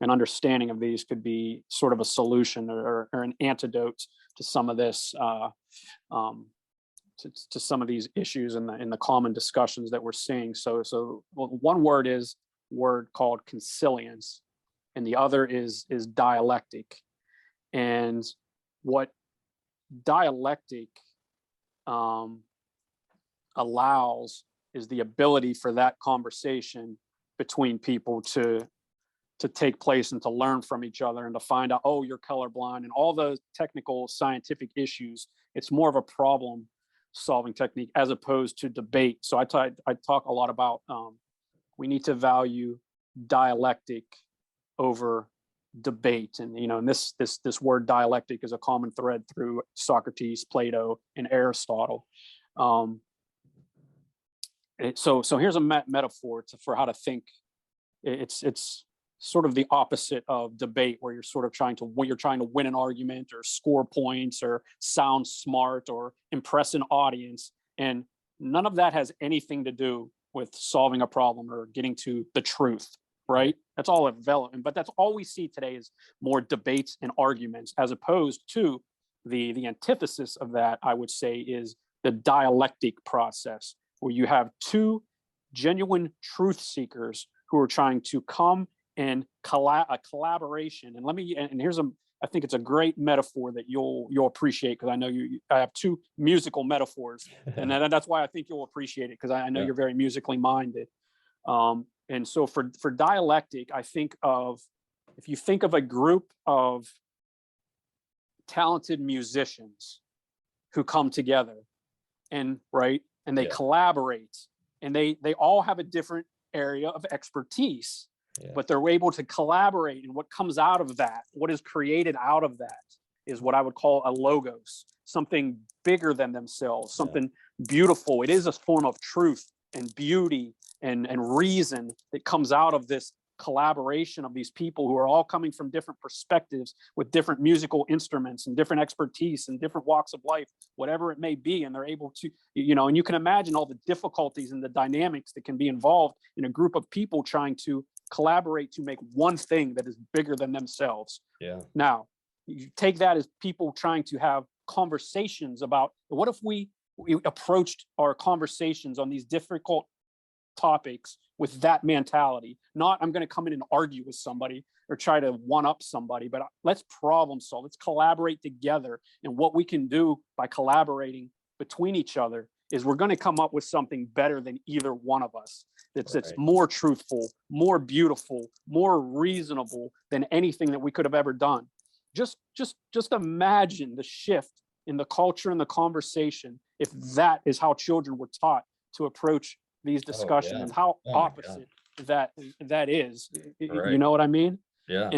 an understanding of these could be sort of a solution or an antidote to some of this, to some of these issues in the common discussions that we're seeing. So one word called consilience, and the other is dialectic. And what dialectic allows is the ability for that conversation between people to take place and to learn from each other and to find out, oh, you're colorblind, and all those technical scientific issues. It's more of a problem solving technique as opposed to debate. So I talk a lot about we need to value dialectic over debate. And and this word dialectic is a common thread through Socrates, Plato, and Aristotle. So here's a metaphor for how to think. It's sort of the opposite of debate, where you're sort of trying to win an argument or score points or sound smart or impress an audience. And none of that has anything to do with solving a problem or getting to the truth, right? That's all irrelevant. But that's all we see today is more debates and arguments, as opposed to the antithesis of that, I would say, is the dialectic process, where you have two genuine truth seekers who are trying to come and a collaboration. And here's I think it's a great metaphor that you'll appreciate, because I know I have two musical metaphors, and that's why I think you'll appreciate it, because I know you're very musically minded. And so for dialectic, I think of, if you think of a group of talented musicians who come together and they collaborate, and they all have a different area of expertise, but they're able to collaborate. And what comes out of that, what is created out of that, is what I would call a logos, something bigger than themselves, something beautiful. It is a form of truth and beauty and reason that comes out of this collaboration of these people who are all coming from different perspectives, with different musical instruments and different expertise and different walks of life, whatever it may be. And they're able to, and you can imagine all the difficulties and the dynamics that can be involved in a group of people trying to collaborate to make one thing that is bigger than themselves. Now, you take that as people trying to have conversations about, what if we approached our conversations on these difficult topics with that mentality? Not, I'm going to come in and argue with somebody or try to one up somebody, but let's problem solve. Let's collaborate together. And what we can do by collaborating between each other is we're going to come up with something better than either one of us. It's more truthful, more beautiful, more reasonable than anything that we could have ever done. Just imagine the shift in the culture and the conversation if that is how children were taught to approach these discussions, and how opposite that is. You know what I mean? Yeah.